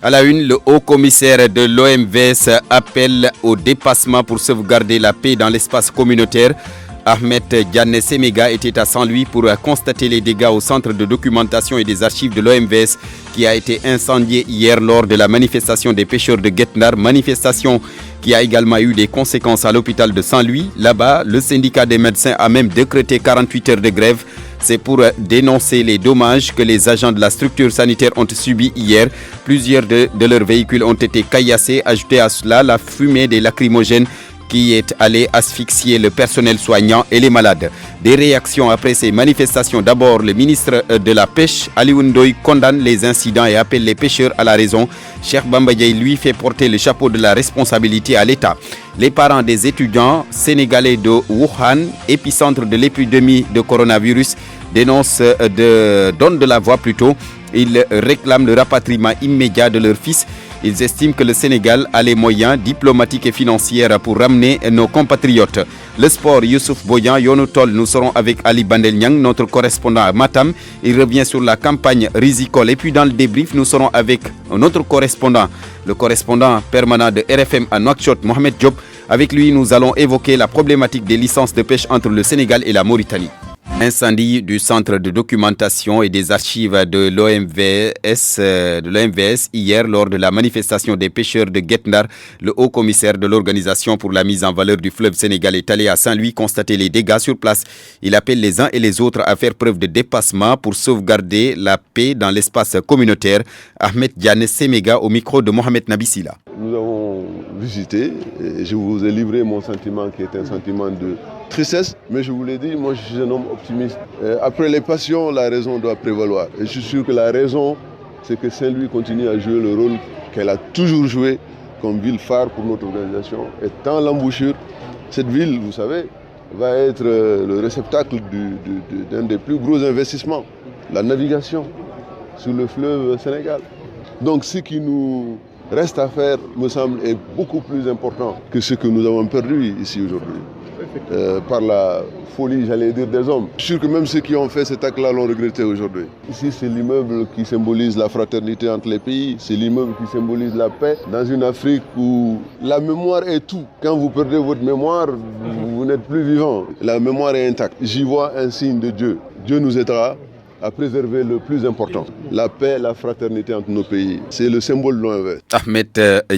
À la une, le haut commissaire de l'OMVS appelle au dépassement pour sauvegarder la paix dans l'espace communautaire. Ahmed Diane Semega était à Saint-Louis pour constater les dégâts au centre de documentation et des archives de l'OMVS qui a été incendié hier lors de la manifestation des pêcheurs de Guet Ndar. Manifestation qui a également eu des conséquences à l'hôpital de Saint-Louis. Là-bas, le syndicat des médecins a même décrété 48 heures de grève. C'est pour dénoncer les dommages que les agents de la structure sanitaire ont subis hier. Plusieurs de leurs véhicules ont été caillassés. Ajoutez à cela la fumée des lacrymogènes qui est allée asphyxier le personnel soignant et les malades. Des réactions après ces manifestations. D'abord, le ministre de la Pêche, Alioune Ndoye, condamne les incidents et appelle les pêcheurs à la raison. Cheikh Bamba Dièye, lui, fait porter le chapeau de la responsabilité à l'État. Les parents des étudiants sénégalais de Wuhan, épicentre de l'épidémie de coronavirus, donnent de la voix plutôt. Ils réclament le rapatriement immédiat de leur fils. Ils estiment que le Sénégal a les moyens diplomatiques et financiers pour ramener nos compatriotes. Le sport, Youssouf Boyan, Yonutol, nous serons avec Ali Bandel Niang, notre correspondant à Matam. Il revient sur la campagne Rizicole. Et puis dans le débrief, nous serons avec notre correspondant, le correspondant permanent de RFM à Nouakchott, Mohamed Diop. Avec lui, nous allons évoquer la problématique des licences de pêche entre le Sénégal et la Mauritanie. Incendie du centre de documentation et des archives de l'OMVS hier lors de la manifestation des pêcheurs de Guet Ndar. Le haut commissaire de l'organisation pour la mise en valeur du fleuve Sénégal est allé à Saint-Louis constater les dégâts sur place. Il appelle les uns et les autres à faire preuve de dépassement pour sauvegarder la paix dans l'espace communautaire. Ahmed Diane Semega au micro de Mohamed Nabissila. Nous avons visité et je vous ai livré mon sentiment qui est un sentiment de tristesse, mais je vous l'ai dit, moi je suis un homme optimiste. Après les passions, la raison doit prévaloir. Et je suis sûr que la raison, c'est que Saint-Louis continue à jouer le rôle qu'elle a toujours joué comme ville phare pour notre organisation. Et dans l'embouchure, cette ville, vous savez, va être le réceptacle d'un des plus gros investissements, la navigation sur le fleuve Sénégal. Donc ce qui nous reste à faire, me semble, est beaucoup plus important que ce que nous avons perdu ici aujourd'hui. Par la folie, j'allais dire, des hommes. Je suis sûr que même ceux qui ont fait cet acte-là l'ont regretté aujourd'hui. Ici, c'est l'immeuble qui symbolise la fraternité entre les pays. C'est l'immeuble qui symbolise la paix dans une Afrique où la mémoire est tout. Quand vous perdez votre mémoire, vous n'êtes plus vivant. La mémoire est intacte. J'y vois un signe de Dieu. Dieu nous aidera à préserver le plus important, la paix, la fraternité entre nos pays. C'est le symbole de l'OMVS. Ahmed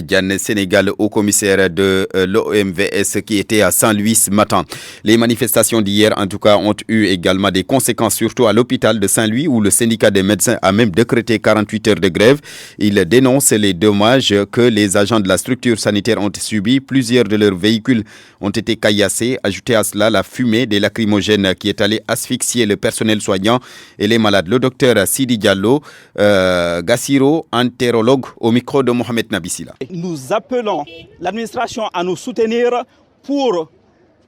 Diane Sénégal, haut commissaire de l'OMVS qui était à Saint-Louis ce matin. Les manifestations d'hier, en tout cas, ont eu également des conséquences, surtout à l'hôpital de Saint-Louis, où le syndicat des médecins a même décrété 48 heures de grève. Il dénonce les dommages que les agents de la structure sanitaire ont subis. Plusieurs de leurs véhicules ont été caillassés. Ajoutez à cela la fumée des lacrymogènes qui est allée asphyxier le personnel soignant et les malades. Le docteur Sidi Diallo, Gassiro, entérologue, au micro de Mohamed Nabissila. Nous appelons l'administration à nous soutenir pour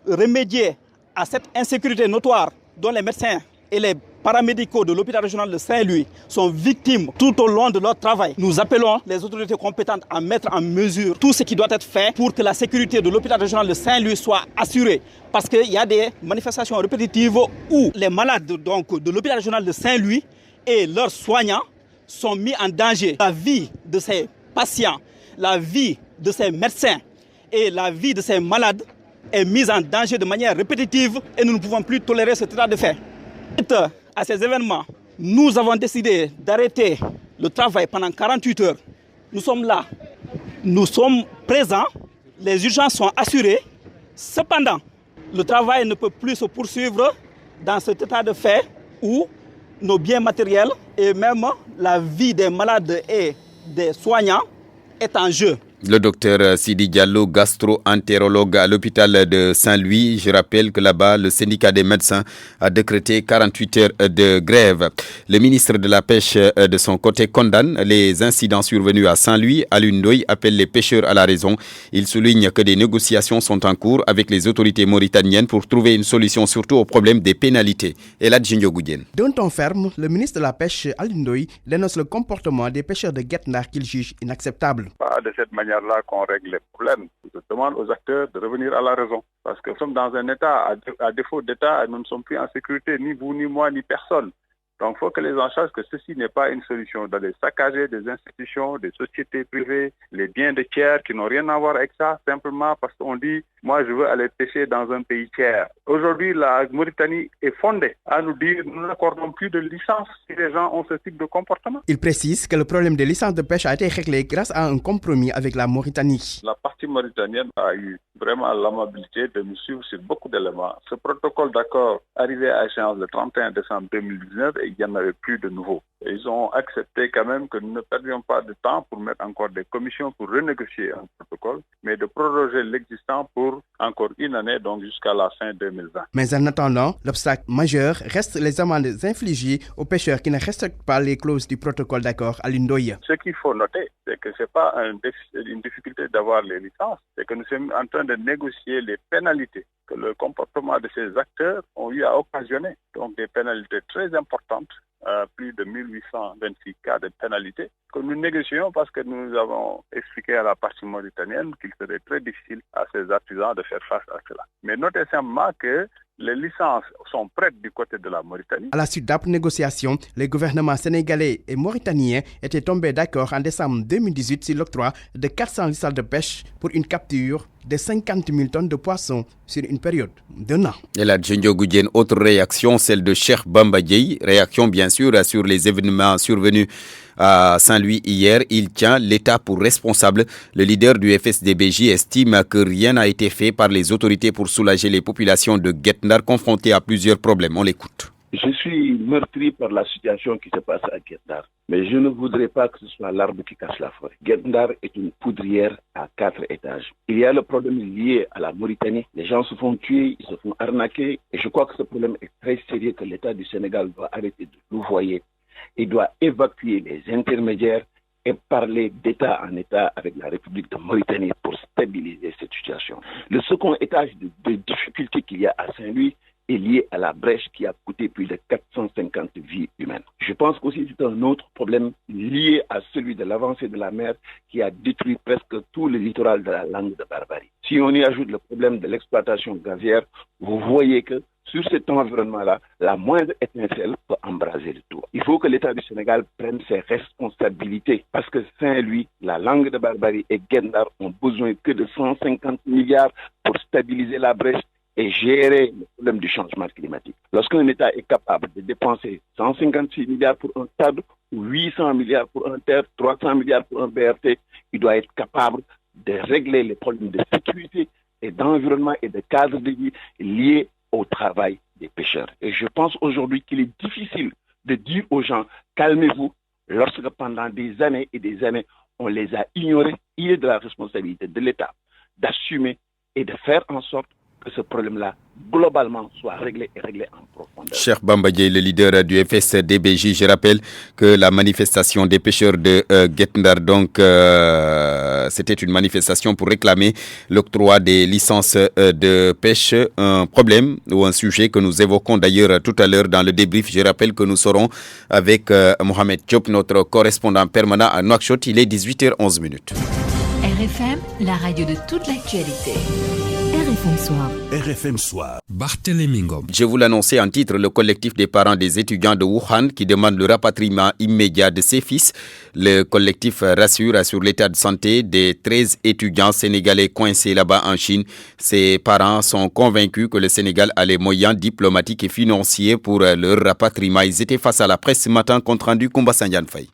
remédier à cette insécurité notoire dont les médecins et les paramédicaux de l'hôpital régional de Saint-Louis sont victimes tout au long de leur travail. Nous appelons les autorités compétentes à mettre en mesure tout ce qui doit être fait pour que la sécurité de l'hôpital régional de Saint-Louis soit assurée. Parce qu'il y a des manifestations répétitives où les malades de l'hôpital régional de Saint-Louis et leurs soignants sont mis en danger. La vie de ces patients, la vie de ces médecins et la vie de ces malades est mise en danger de manière répétitive et nous ne pouvons plus tolérer ce état de fait. Suite à ces événements, nous avons décidé d'arrêter le travail pendant 48 heures. Nous sommes là, nous sommes présents, les urgences sont assurées. Cependant, le travail ne peut plus se poursuivre dans cet état de fait où nos biens matériels et même la vie des malades et des soignants est en jeu. Le docteur Sidi Diallo, gastro-entérologue à l'hôpital de Saint-Louis. Je rappelle que là-bas, le syndicat des médecins a décrété 48 heures de grève. Le ministre de la Pêche, de son côté, condamne les incidents survenus à Saint-Louis. Alioune Ndoye appelle les pêcheurs à la raison. Il souligne que des négociations sont en cours avec les autorités mauritaniennes pour trouver une solution surtout au problème des pénalités. Et là, Djindio Goudien. D'un ton ferme, le ministre de la Pêche, Alioune Ndoye, dénonce le comportement des pêcheurs de Guet Ndar qu'il juge inacceptable. Pas de cette manière-là qu'on règle les problèmes. Je demande aux acteurs de revenir à la raison. Parce que nous sommes dans un état, à défaut d'état, nous ne sommes plus en sécurité, ni vous, ni moi, ni personne. Donc il faut que les gens sachent que ceci n'est pas une solution d'aller saccager des institutions, des sociétés privées, les biens de tiers qui n'ont rien à voir avec ça, simplement parce qu'on dit « moi je veux aller pêcher dans un pays tiers ». Aujourd'hui, la Mauritanie est fondée à nous dire « nous n'accordons plus de licence si les gens ont ce type de comportement ». Il précise que le problème des licences de pêche a été réglé grâce à un compromis avec la Mauritanie. La partie mauritanienne a eu vraiment l'amabilité de nous suivre sur beaucoup d'éléments. Ce protocole d'accord arrivé à échéance le 31 décembre 2019 et il n'y en avait plus de nouveau. Et ils ont accepté quand même que nous ne perdions pas de temps pour mettre encore des commissions pour renégocier un protocole, mais de proroger l'existant pour encore une année, donc jusqu'à la fin 2020. Mais en attendant, l'obstacle majeur reste les amendes infligées aux pêcheurs qui ne respectent pas les clauses du protocole d'accord à Lindoye. Ce qu'il faut noter, c'est que ce n'est pas une difficulté d'avoir les licences, c'est que nous sommes en train de négocier les pénalités que le comportement de ces acteurs ont eu à occasionner. Donc des pénalités très importantes, plus de 1826 cas de pénalités, que nous négocions parce que nous avons expliqué à la partie mauritanienne qu'il serait très difficile à ces artisans de faire face à cela. Mais notez simplement que les licences sont prêtes du côté de la Mauritanie. À la suite d'âpres négociations, les gouvernements sénégalais et mauritaniens étaient tombés d'accord en décembre 2018 sur l'octroi de 400 licences de pêche pour une capture de 50 000 tonnes de poissons sur une période d'1 an. Et la Djendjo-Goudjen, autre réaction, celle de Cheikh Bamba Dièye. Réaction bien sûr sur les événements survenus à Saint-Louis hier. Il tient l'État pour responsable. Le leader du FSDBJ estime que rien n'a été fait par les autorités pour soulager les populations de Guet Ndar confrontées à plusieurs problèmes. On l'écoute. Je suis meurtri par la situation qui se passe à Guet Ndar. Mais je ne voudrais pas que ce soit l'arbre qui cache la forêt. Guet Ndar est une poudrière à 4 étages. Il y a le problème lié à la Mauritanie. Les gens se font tuer, ils se font arnaquer. Et je crois que ce problème est très sérieux, que l'État du Sénégal doit arrêter de louvoyer. Il doit évacuer les intermédiaires et parler d'État en État avec la République de Mauritanie pour stabiliser cette situation. Le second étage de difficulté qu'il y a à Saint-Louis est lié à la brèche qui a coûté plus de 450 vies humaines. Je pense qu'aussi c'est un autre problème lié à celui de l'avancée de la mer qui a détruit presque tout le littoral de la Langue de Barbarie. Si on y ajoute le problème de l'exploitation gazière, vous voyez que sur cet environnement-là, la moindre étincelle peut embraser le tout. Il faut que l'État du Sénégal prenne ses responsabilités parce que Saint-Louis, la Langue de Barbarie et Guet Ndar ont besoin que de 150 milliards pour stabiliser la brèche et gérer le problème du changement climatique. Lorsqu'un État est capable de dépenser 156 milliards pour un TAD, ou 800 milliards pour un TER, 300 milliards pour un BRT, il doit être capable de régler les problèmes de sécurité et d'environnement et de cadre de vie liés au travail des pêcheurs. Et je pense aujourd'hui qu'il est difficile de dire aux gens « calmez-vous » lorsque pendant des années et des années, on les a ignorés. Il est de la responsabilité de l'État d'assumer et de faire en sorte que ce problème-là, globalement, soit réglé et réglé en profondeur. Cheikh Bamba Dièye, le leader du FSDBJ, je rappelle que la manifestation des pêcheurs de Guet Ndar, donc, c'était une manifestation pour réclamer l'octroi des licences de pêche, un problème ou un sujet que nous évoquons d'ailleurs tout à l'heure dans le débrief. Je rappelle que nous serons avec Mohamed Diop, notre correspondant permanent à Nouakchott. Il est 18h11. RFM, la radio de toute l'actualité. RFM Soir. RFM Soir. Barthélémy Ngom. Je vous l'annonçais en titre, le collectif des parents des étudiants de Wuhan qui demande le rapatriement immédiat de ses fils. Le collectif rassure l'état de santé des 13 étudiants sénégalais coincés là-bas en Chine. Ses parents sont convaincus que le Sénégal a les moyens diplomatiques et financiers pour leur rapatriement. Ils étaient face à la presse ce matin, compte rendu Koumba Sandiane Faye.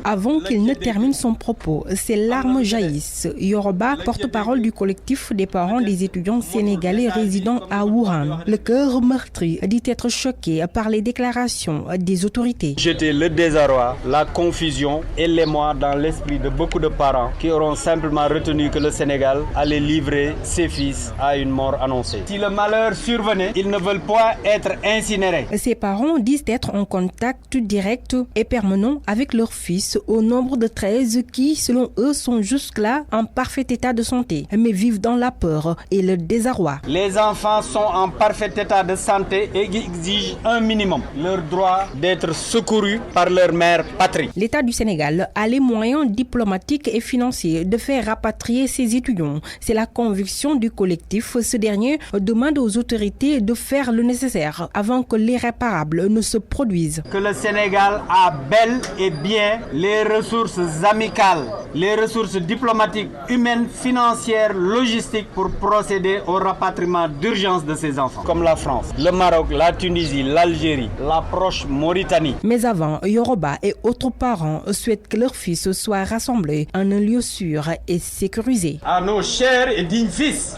Avant qu'il ne termine son propos, ses larmes jaillissent. Yoroba, porte-parole du collectif des parents des étudiants sénégalais résidant à Wuhan. Le cœur meurtri dit être choqué par les déclarations des autorités. J'étais le désarroi, la confusion et l'émoi dans l'esprit de beaucoup de parents qui auront simplement retenu que le Sénégal allait livrer ses fils à une mort annoncée. Si le malheur survenait, ils ne veulent pas être incinérés. Ses parents disent être en contact direct et permanent avec leurs fils au nombre de 13 qui, selon eux, sont jusque-là en parfait état de santé, mais vivent dans la peur et le désarroi. Les enfants sont en parfait état de santé et exigent un minimum, leur droit d'être secourus par leur mère patrie. L'État du Sénégal a les moyens diplomatiques et financiers de faire rapatrier ses étudiants. C'est la conviction du collectif. Ce dernier demande aux autorités de faire le nécessaire avant que l'irréparable ne se produise. Que le Sénégal a bel et bien les ressources amicales, les ressources diplomatiques, humaines, financières, logistiques pour procéder au rapatriement d'urgence de ces enfants. Comme la France, le Maroc, la Tunisie, l'Algérie, la proche Mauritanie. Mais avant, Yoruba et autres parents souhaitent que leurs fils soient rassemblés en un lieu sûr et sécurisé. À nos chers et dignes fils,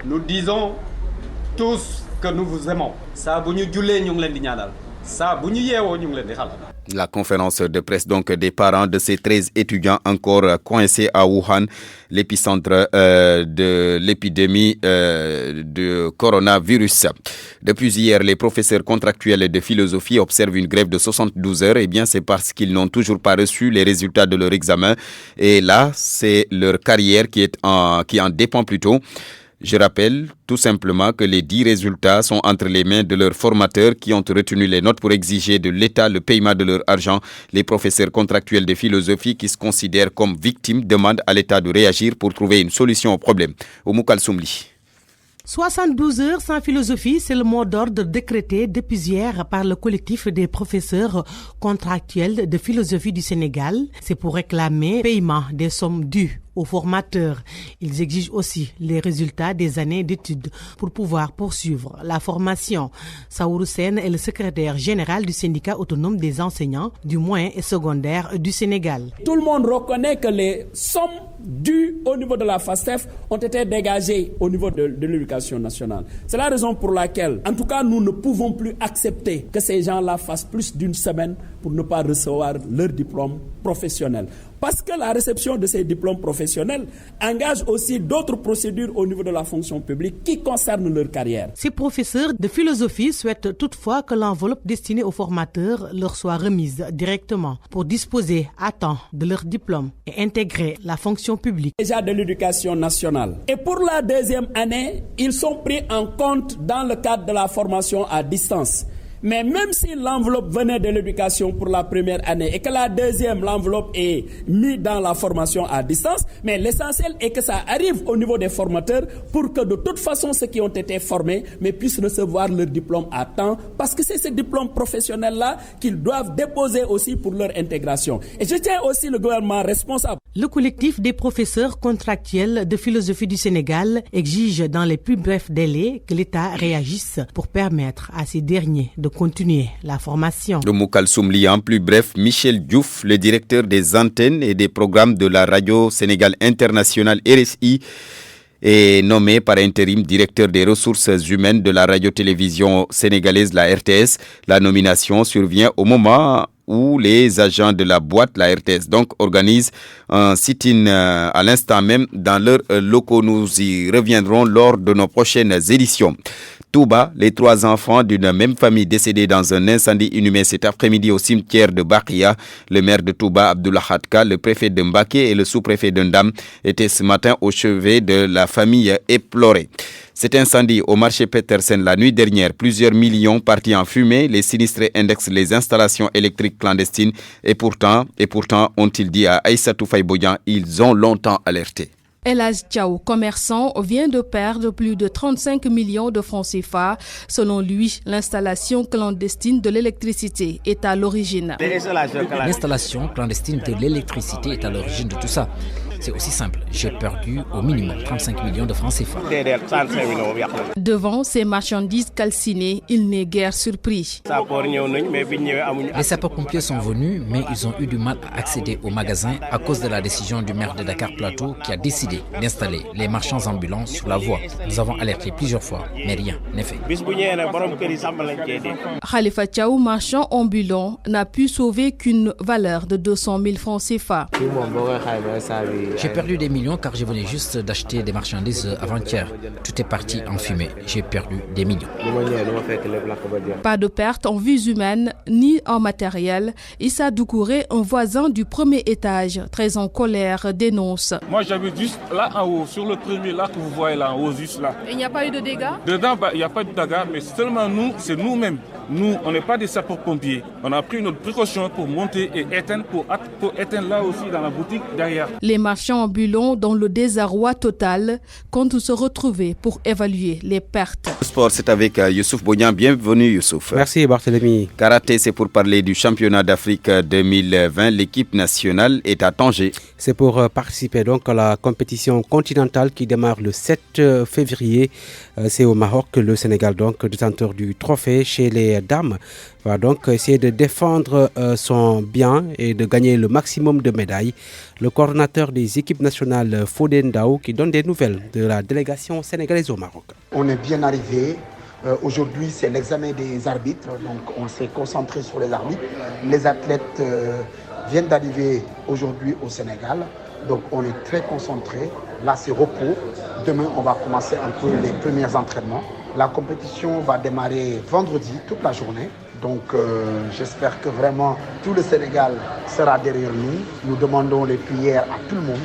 nous disons tous que nous vous aimons. La conférence de presse donc des parents de ces 13 étudiants encore coincés à Wuhan, l'épicentre de l'épidémie de coronavirus. Depuis hier, les professeurs contractuels de philosophie observent une grève de 72 heures. Eh bien, c'est parce qu'ils n'ont toujours pas reçu les résultats de leur examen. Et là, c'est leur carrière qui en dépend plutôt. Je rappelle tout simplement que les 10 résultats sont entre les mains de leurs formateurs qui ont retenu les notes pour exiger de l'État le paiement de leur argent. Les professeurs contractuels de philosophie qui se considèrent comme victimes demandent à l'État de réagir pour trouver une solution au problème. Oumoukal Soumli. 72 heures sans philosophie, c'est le mot d'ordre décrété depuis hier par le collectif des professeurs contractuels de philosophie du Sénégal. C'est pour réclamer paiement des sommes dues aux formateurs. Ils exigent aussi les résultats des années d'études pour pouvoir poursuivre la formation. Saourou Sène est le secrétaire général du syndicat autonome des enseignants du moyen et secondaire du Sénégal. Tout le monde reconnaît que les sommes dues au niveau de la FASTEF ont été dégagées au niveau de l'éducation nationale. C'est la raison pour laquelle, en tout cas, nous ne pouvons plus accepter que ces gens-là fassent plus d'une semaine pour ne pas recevoir leur diplôme professionnel. Parce que la réception de ces diplômes professionnels engage aussi d'autres procédures au niveau de la fonction publique qui concernent leur carrière. Ces professeurs de philosophie souhaitent toutefois que l'enveloppe destinée aux formateurs leur soit remise directement pour disposer à temps de leur diplôme et intégrer la fonction publique. Déjà de l'éducation nationale. Et pour la deuxième année, ils sont pris en compte dans le cadre de la formation à distance. Mais même si l'enveloppe venait de l'éducation pour la première année et que la deuxième, l'enveloppe est mise dans la formation à distance, mais l'essentiel est que ça arrive au niveau des formateurs pour que de toute façon ceux qui ont été formés mais puissent recevoir leur diplôme à temps parce que c'est ce diplôme professionnel-là qu'ils doivent déposer aussi pour leur intégration. Et je tiens aussi le gouvernement responsable. Le collectif des professeurs contractuels de philosophie du Sénégal exige dans les plus brefs délais que l'État réagisse pour permettre à ces derniers de continuer la formation. Le Moukal Soumli, en plus bref, Michel Diouf, le directeur des antennes et des programmes de la radio Sénégal International RSI, est nommé par intérim directeur des ressources humaines de la radio-télévision sénégalaise, la RTS. La nomination survient au moment où les agents de la boîte, la RTS, donc, organisent un sit-in à l'instant même dans leurs locaux. Nous y reviendrons lors de nos prochaines éditions. Touba, les 3 enfants d'une même famille décédés dans un incendie inhumé cet après-midi au cimetière de Bakia. Le maire de Touba, Abdullah Hadka, le préfet de Mbaké et le sous-préfet de Ndam étaient ce matin au chevet de la famille éplorée. Cet incendie au marché Petersen la nuit dernière, plusieurs millions partis en fumée. Les sinistrés indexent les installations électriques clandestines et pourtant, ont-ils dit à Aïssatou Faye-Bodian, ils ont longtemps alerté. Elhadj Thiaw, commerçant, vient de perdre plus de 35 millions de francs CFA. Selon lui, l'installation clandestine de l'électricité est à l'origine. L'installation clandestine de l'électricité est à l'origine de tout ça. C'est aussi simple. J'ai perdu au minimum 35 millions de francs CFA. Devant ces marchandises calcinées, il n'est guère surpris. Les sapeurs-pompiers sont venus, mais ils ont eu du mal à accéder au magasin à cause de la décision du maire de Dakar Plateau qui a décidé d'installer les marchands ambulants sur la voie. Nous avons alerté plusieurs fois, mais rien n'est fait. Khalifa Thiaw, marchand ambulant, n'a pu sauver qu'une valeur de 200 000 francs CFA. J'ai perdu des millions car je venais juste d'acheter des marchandises avant-hier. Tout est parti en fumée. J'ai perdu des millions. Pas de perte en vies humaines ni en matériel. Issa Doucouré, un voisin du premier étage, très en colère, dénonce. Moi j'habite juste là en haut, sur le premier là que vous voyez là en haut, juste là. Et il n'y a pas eu de dégâts? Dedans, il n'y a pas de dégâts, mais seulement nous, c'est nous-mêmes. Nous, on n'est pas des sapeurs-pompiers. On a pris notre précaution pour monter et éteindre, pour éteindre là aussi dans la boutique derrière. Les marchands ambulants, dans le désarroi total, comptent se retrouver pour évaluer les pertes. Le sport, c'est avec Youssouf Boignan. Bienvenue Youssouf. Merci Barthélémy. Karaté, c'est pour parler du championnat d'Afrique 2020. L'équipe nationale est à Tanger. C'est pour participer donc à la compétition continentale qui démarre le 7 février. C'est au Maroc que le Sénégal, donc détenteur du trophée chez les dames, va donc essayer de défendre son bien et de gagner le maximum de médailles. Le coordinateur des équipes nationales, Fodé Ndao, qui donne des nouvelles de la délégation sénégalaise au Maroc. On est bien arrivé. Aujourd'hui, c'est l'examen des arbitres. Donc, on s'est concentré sur les arbitres. Les athlètes viennent d'arriver aujourd'hui au Sénégal. Donc, on est très concentré. Là, c'est repos. Demain, on va commencer un peu les premiers entraînements. La compétition va démarrer vendredi, toute la journée. Donc, j'espère que vraiment tout le Sénégal sera derrière nous. Nous demandons les prières à tout le monde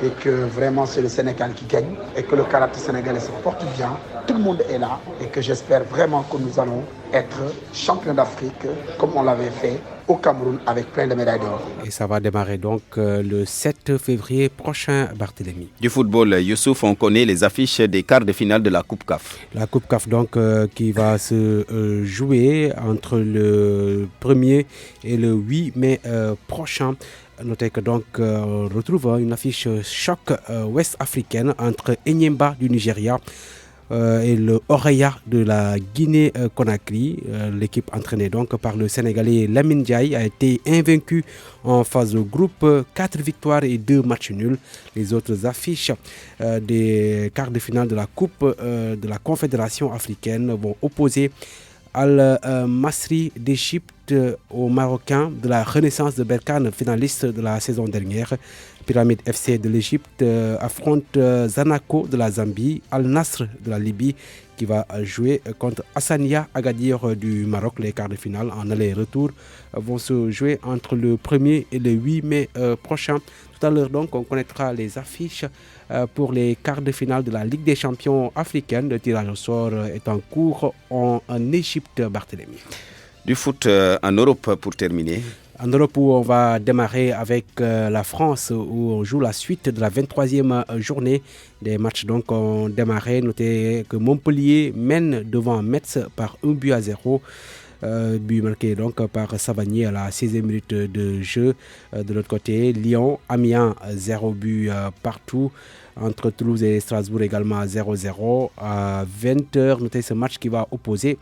et que vraiment c'est le Sénégal qui gagne et que le karaté sénégalais se porte bien. Tout le monde est là et que j'espère vraiment que nous allons être champions d'Afrique comme on l'avait fait au Cameroun avec plein de médailles d'or. Et ça va démarrer donc le 7 février prochain, Barthélémy. Du football, Youssouf, on connaît les affiches des quarts de finale de la Coupe CAF. La Coupe CAF donc qui va se jouer entre le 1er et le 8 mai prochain. Notez que donc on retrouve une affiche choc ouest-africaine entre Enyimba du Nigeria et le Oreya de la Guinée-Conakry. L'équipe entraînée donc par le Sénégalais Lamine Ndiaye a été invaincue en phase de groupe, 4 victoires et 2 matchs nuls. Les autres affiches des quarts de finale de la Coupe de la Confédération africaine vont opposer Al-Masri d'Égypte aux Marocains de la Renaissance de Berkane, finaliste de la saison dernière. Pyramide FC de l'Égypte affronte Zanaco de la Zambie, Al-Nasr de la Libye qui va jouer contre Hassania Agadir du Maroc. Les quarts de finale en aller-retour vont se jouer entre le 1er et le 8 mai prochain. Tout à l'heure donc on connaîtra les affiches pour les quarts de finale de la Ligue des champions africaine. Le tirage au sort est en cours en Égypte, Barthélémy. Du foot en Europe pour terminer. En Europe où on va démarrer avec la France où on joue la suite de la 23e journée. Des matchs donc ont démarré. Notez que Montpellier mène devant Metz par 1-0. But marqué donc par Savanier à la 16e minute de jeu. De l'autre côté, Lyon, Amiens, 0 but partout. Entre Toulouse et Strasbourg également à 0-0. À 20h, notez ce match qui va opposer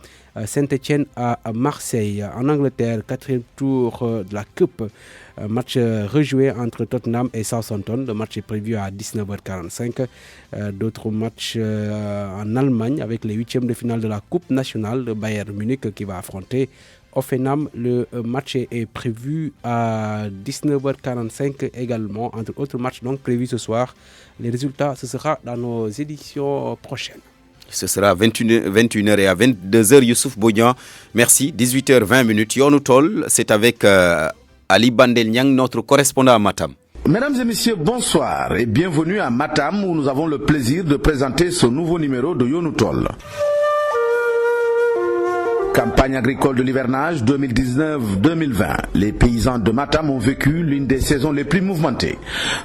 Saint-Etienne à Marseille. En Angleterre, 4e tour de la Coupe. Match rejoué entre Tottenham et Southampton. Le match est prévu à 19h45. D'autres matchs en Allemagne avec les 8e de finale de la Coupe nationale. Le Bayern Munich qui va affronter Offenham. Le match est prévu à 19h45 également. Entre autres matchs donc prévus ce soir. Les résultats, ce sera dans nos éditions prochaines. Ce sera à 21h et à 22h, Youssouf Boignan. Merci. 18h20. Yonou Tol, c'est avec Ali Bandel Niang, notre correspondant à Matam. Mesdames et messieurs, bonsoir et bienvenue à Matam où nous avons le plaisir de présenter ce nouveau numéro de Yonou Tol. Campagne agricole de l'hivernage 2019-2020. Les paysans de Matam ont vécu l'une des saisons les plus mouvementées.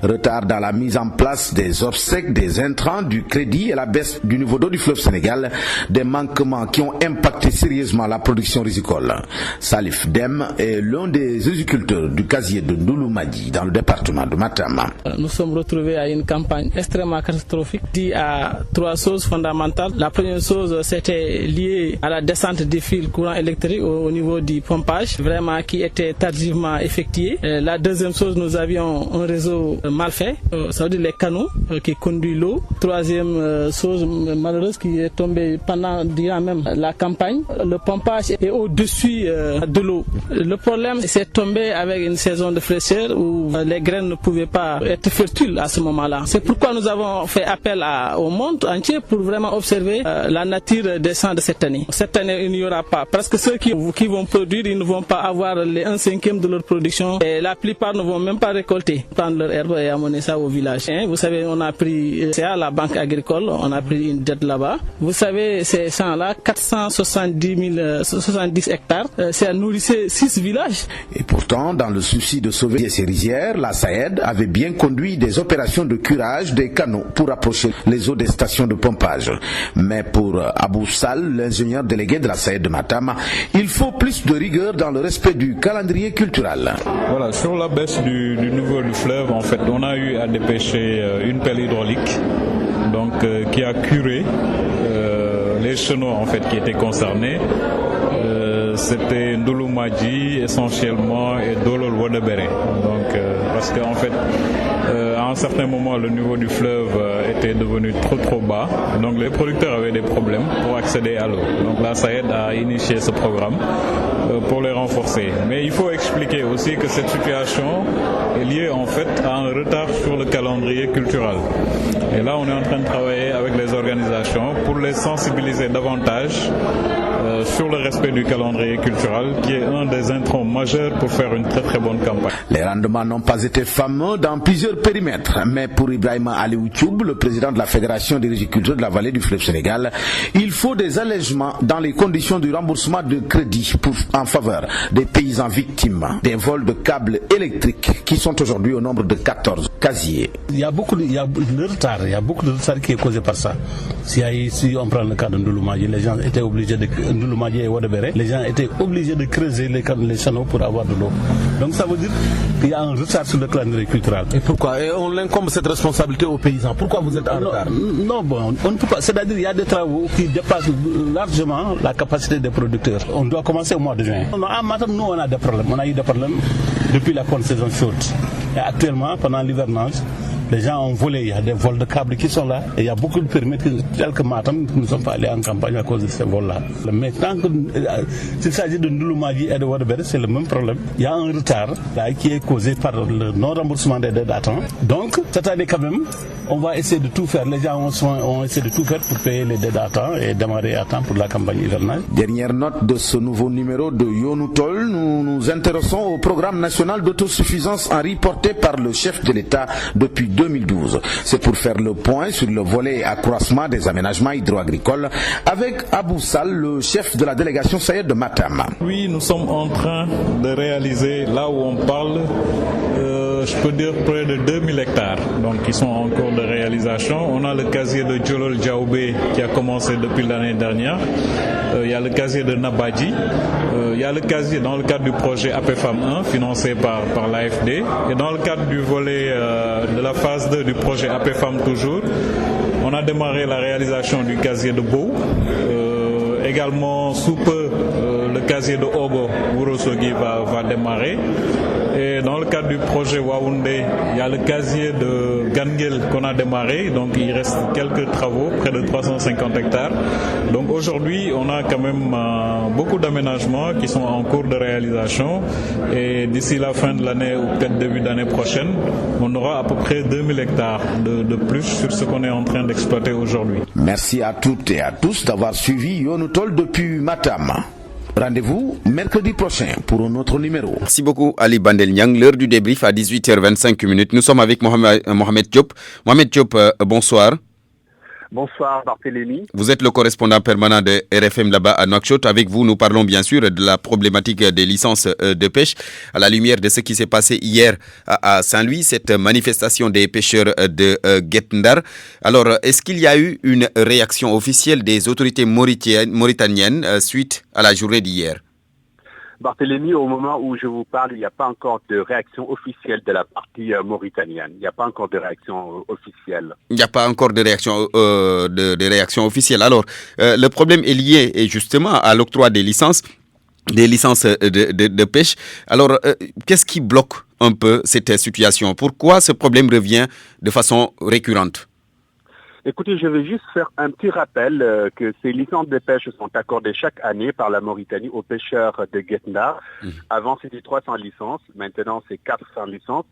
Retard dans la mise en place des obsèques, des intrants, du crédit et la baisse du niveau d'eau du fleuve Sénégal, des manquements qui ont impacté sérieusement la production risicole. Salif Dem est l'un des agriculteurs du casier de Ndouloumadi dans le département de Matam. Nous sommes retrouvés à une campagne extrêmement catastrophique due à 3 choses fondamentales. La première chose, c'était lié à la descente des fils fil courant électrique au niveau du pompage, vraiment qui était tardivement effectué. La deuxième chose, nous avions un réseau mal fait, ça veut dire les canaux qui conduisent l'eau. Troisième chose malheureuse qui est tombée durant même la campagne, le pompage est au-dessus de l'eau. Le problème, c'est tombé avec une saison de fraîcheur où les graines ne pouvaient pas être fertiles à ce moment-là. C'est pourquoi nous avons fait appel au monde entier pour vraiment observer la nature des champs de cette année. Cette année, il n'y aura pas. Parce que ceux qui vont produire, ils ne vont pas avoir les 1/5 de leur production. Et la plupart ne vont même pas récolter, prendre leur herbe et amener ça au village. Vous savez, on a pris, c'est à la banque agricole, on a pris une dette là-bas. Vous savez, ces champs-là, 470 hectares, ça nourrissait 6 villages. Et pourtant, dans le souci de sauver ces rizières, la SAED avait bien conduit des opérations de curage des canaux pour approcher les eaux des stations de pompage. Mais pour Abou Sall, l'ingénieur délégué de la SAED de Matam, il faut plus de rigueur dans le respect du calendrier cultural. Voilà, sur la baisse du niveau du fleuve, en fait, on a eu à dépêcher une pelle hydraulique, donc qui a curé les chenaux en fait qui étaient concernés. C'était Ndouloumadji essentiellement et Dolol Wodebere. Donc parce qu'en fait à un certain moment le niveau du fleuve était devenu trop bas. Donc les producteurs avaient des problèmes pour accéder à l'eau. Donc la SAED a initié ce programme pour les renforcer. Mais il faut expliquer aussi que cette situation est liée en fait à un retard sur le calendrier culturel. Et là on est en train de travailler avec les organisations pour les sensibiliser davantage sur le respect du calendrier culturel qui est un des intrants majeurs pour faire une très bonne campagne. Les rendements n'ont pas été fameux dans plusieurs périmètres, mais pour Ibrahima Aliouchoub, le président de la Fédération des agriculteurs de la vallée du fleuve Sénégal, il faut des allègements dans les conditions du remboursement de crédit en faveur des paysans victimes des vols de câbles électriques qui sont aujourd'hui au nombre de 14 casiers. Il y a beaucoup de retard, qui est causé par ça. Si on prend le cas de Ndouloumadji, les gens étaient obligés de creuser les canaux pour avoir de l'eau. Donc ça veut dire qu'il y a un retard sur le calendrier culturel. Et pourquoi? Et on incombe cette responsabilité aux paysans. Pourquoi vous êtes en retard? Non, on ne peut pas. C'est-à-dire qu'il y a des travaux qui dépassent largement la capacité des producteurs. On doit commencer au mois de juin. À Matam, nous, on a des problèmes. On a eu des problèmes depuis la saison chaude. Et actuellement, pendant l'hivernage, les gens ont volé, il y a des vols de câbles qui sont là, et il y a beaucoup de périmètres tels que Matam qui ne sont pas allés en campagne à cause de ces vols-là. Mais tant qu'il s'agit de Ndouloumadji et de Wodebere, c'est le même problème. Il y a un retard là, qui est causé par le non-remboursement des dettes à temps. Donc, cette année quand même, on va essayer de tout faire. Les gens ont essayé de tout faire pour payer les dettes à temps et démarrer à temps pour la campagne hivernale. Dernière note de ce nouveau numéro de Yonoutol, nous nous intéressons au programme national d'autosuffisance Henri porté par le chef de l'État depuis 2012. C'est pour faire le point sur le volet accroissement des aménagements hydro-agricoles avec Abou Sall, le chef de la délégation SAED de Matam. Oui, nous sommes en train de réaliser, là où on parle, je peux dire près de 2000 hectares, donc qui sont en cours de réalisation. On a le casier de Djolol Djaoubé qui a commencé depuis l'année dernière. Il y a le casier de Nabadji. Il y a le casier dans le cadre du projet APFAM 1 financé par l'AFD. Et dans le cadre du volet de la phase 2 du projet APFAM toujours, on a démarré la réalisation du casier de Bou. Également, sous peu, le casier de Ogo Wurosogi va démarrer. Et dans le cadre du projet Waoundé, il y a le casier de Gangel qu'on a démarré. Donc il reste quelques travaux, près de 350 hectares. Donc aujourd'hui, on a quand même beaucoup d'aménagements qui sont en cours de réalisation. Et d'ici la fin de l'année ou peut-être début d'année prochaine, on aura à peu près 2000 hectares de plus sur ce qu'on est en train d'exploiter aujourd'hui. Merci à toutes et à tous d'avoir suivi Yonoutol depuis Matam. Rendez-vous mercredi prochain pour un autre numéro. Merci beaucoup Ali Bandel Niang. L'heure du débrief à 18h25. Nous sommes avec Mohamed Diop. Mohamed Diop, bonsoir. Bonsoir Barthélémy. Vous êtes le correspondant permanent de RFM là-bas à Nouakchott. Avec vous, nous parlons bien sûr de la problématique des licences de pêche à la lumière de ce qui s'est passé hier à Saint-Louis, cette manifestation des pêcheurs de Guet-Ndar. Alors, est-ce qu'il y a eu une réaction officielle des autorités mauritaniennes suite à la journée d'hier? Barthélémy, au moment où je vous parle, il n'y a pas encore de réaction officielle de la partie mauritanienne. Il n'y a pas encore de réaction officielle. Il n'y a pas encore de réaction officielle. Alors, le problème est lié justement à l'octroi des licences de pêche. Alors, qu'est-ce qui bloque un peu cette situation? Pourquoi ce problème revient de façon récurrente? Écoutez, je vais juste faire un petit rappel que ces licences de pêche sont accordées chaque année par la Mauritanie aux pêcheurs de Guet-Ndar. Avant, c'était 300 licences. Maintenant, c'est 400 licences.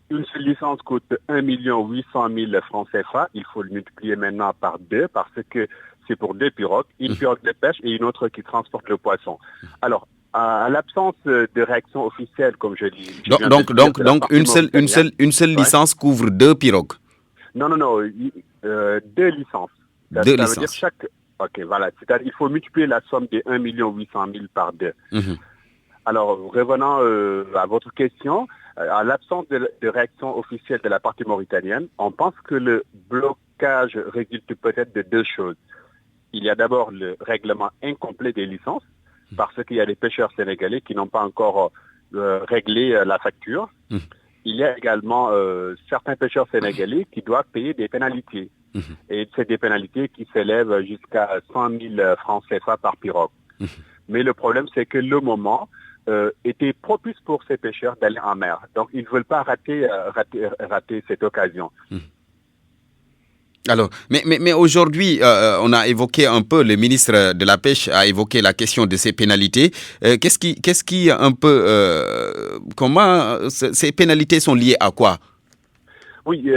Une seule licence coûte 1 800 000 francs CFA. Il faut le multiplier maintenant par 2 parce que c'est pour 2 pirogues. Une pirogue de pêche et une autre qui transporte le poisson. Alors, à l'absence de réaction officielle, comme je dis... Donc une seule licence couvre 2 pirogues? Non, 2 licences. Ça veut dire chaque... Ok, voilà. C'est-à-dire il faut multiplier la somme des 1 800 000 par 2. Alors, revenant à votre question, à l'absence de réaction officielle de la partie mauritanienne, on pense que le blocage résulte peut-être de 2 choses. Il y a d'abord le règlement incomplet des licences, parce qu'il y a des pêcheurs sénégalais qui n'ont pas encore réglé la facture. Il y a également certains pêcheurs sénégalais qui doivent payer des pénalités. Et c'est des pénalités qui s'élèvent jusqu'à 100 000 francs CFA par pirogue. Mais le problème, c'est que le moment était propice pour ces pêcheurs d'aller en mer. Donc, ils ne veulent pas rater cette occasion. Alors, mais aujourd'hui, on a évoqué un peu, le ministre de la Pêche a évoqué la question de ces pénalités. Qu'est-ce qui un peu, comment ces pénalités sont liées à quoi? Oui,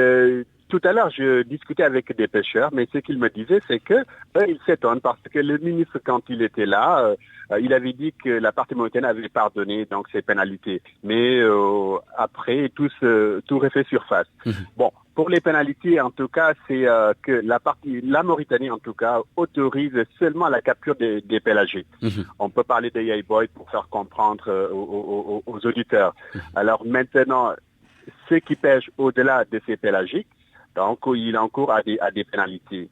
tout à l'heure, je discutais avec des pêcheurs, mais ce qu'ils me disaient, c'est que ils s'étonnent parce que le ministre, quand il était là, il avait dit que la partie mauritanienne avait pardonné donc ces pénalités. Mais après, tout refait surface. Bon, pour les pénalités, en tout cas, c'est que la Mauritanie, en tout cas, autorise seulement la capture des pélagiques. On peut parler des Yayboy pour faire comprendre aux auditeurs. Alors maintenant, ceux qui pêchent au-delà de ces pélagiques, donc il encourt à des pénalités.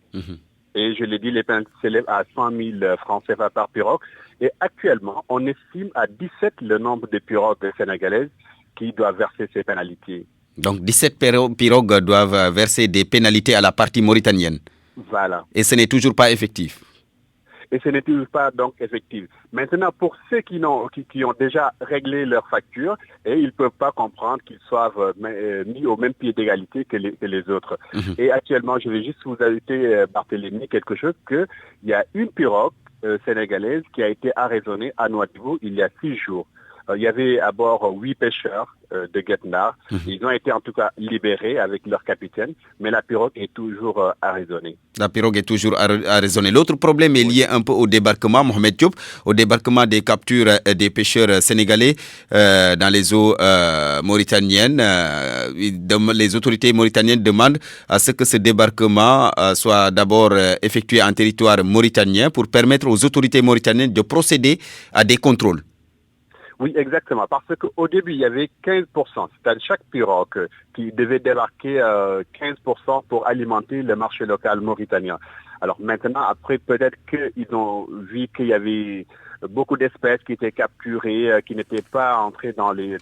Et je l'ai dit, les pénalités s'élèvent à 100 000 francs CFA par pirogue. Et actuellement, on estime à 17 le nombre de pirogues sénégalaises qui doivent verser ces pénalités. Donc 17 pirogues doivent verser des pénalités à la partie mauritanienne. Voilà. Et ce n'est toujours pas effectif. Et ce n'est toujours pas donc effectif. Maintenant, pour ceux qui ont déjà réglé leur facture, et ils ne peuvent pas comprendre qu'ils soient mis au même pied d'égalité que les autres. Et actuellement, je vais juste vous ajouter, Barthélémy, quelque chose, qu'il y a une pirogue sénégalaise qui a été arraisonnée à Nouadhibou il y a 6 jours. Il y avait à bord 8 pêcheurs de Guet-Ndar. Ils ont été en tout cas libérés avec leur capitaine, mais la pirogue est toujours arraisonnée. La pirogue est toujours arraisonnée. L'autre problème est lié un peu au débarquement, Mohamed Diop, au débarquement des captures des pêcheurs sénégalais dans les eaux mauritaniennes. Les autorités mauritaniennes demandent à ce que ce débarquement soit d'abord effectué en territoire mauritanien pour permettre aux autorités mauritaniennes de procéder à des contrôles. Oui, exactement. Parce qu'au début, il y avait 15%. C'est-à-dire chaque pirogue qui devait débarquer 15% pour alimenter le marché local mauritanien. Alors maintenant, après, peut-être qu'ils ont vu qu'il y avait beaucoup d'espèces qui étaient capturées, qui n'étaient pas entrées dans les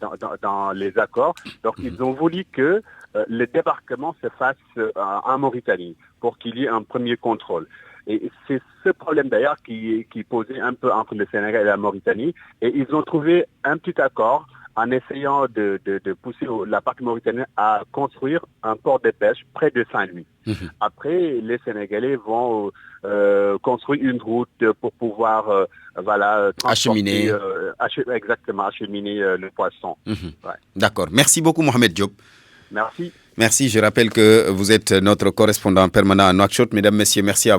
accords. Donc, ils ont voulu que le débarquement se fasse en Mauritanie pour qu'il y ait un premier contrôle. Et c'est ce problème d'ailleurs qui posait un peu entre le Sénégal et la Mauritanie. Et ils ont trouvé un petit accord en essayant de pousser la partie mauritanienne à construire un port de pêche près de Saint-Louis. Après, les Sénégalais vont construire une route pour pouvoir acheminer le poisson. Ouais. D'accord. Merci beaucoup, Mohamed Diop. Merci. Merci. Je rappelle que vous êtes notre correspondant permanent à Nouakchott. Mesdames, Messieurs, merci à vous.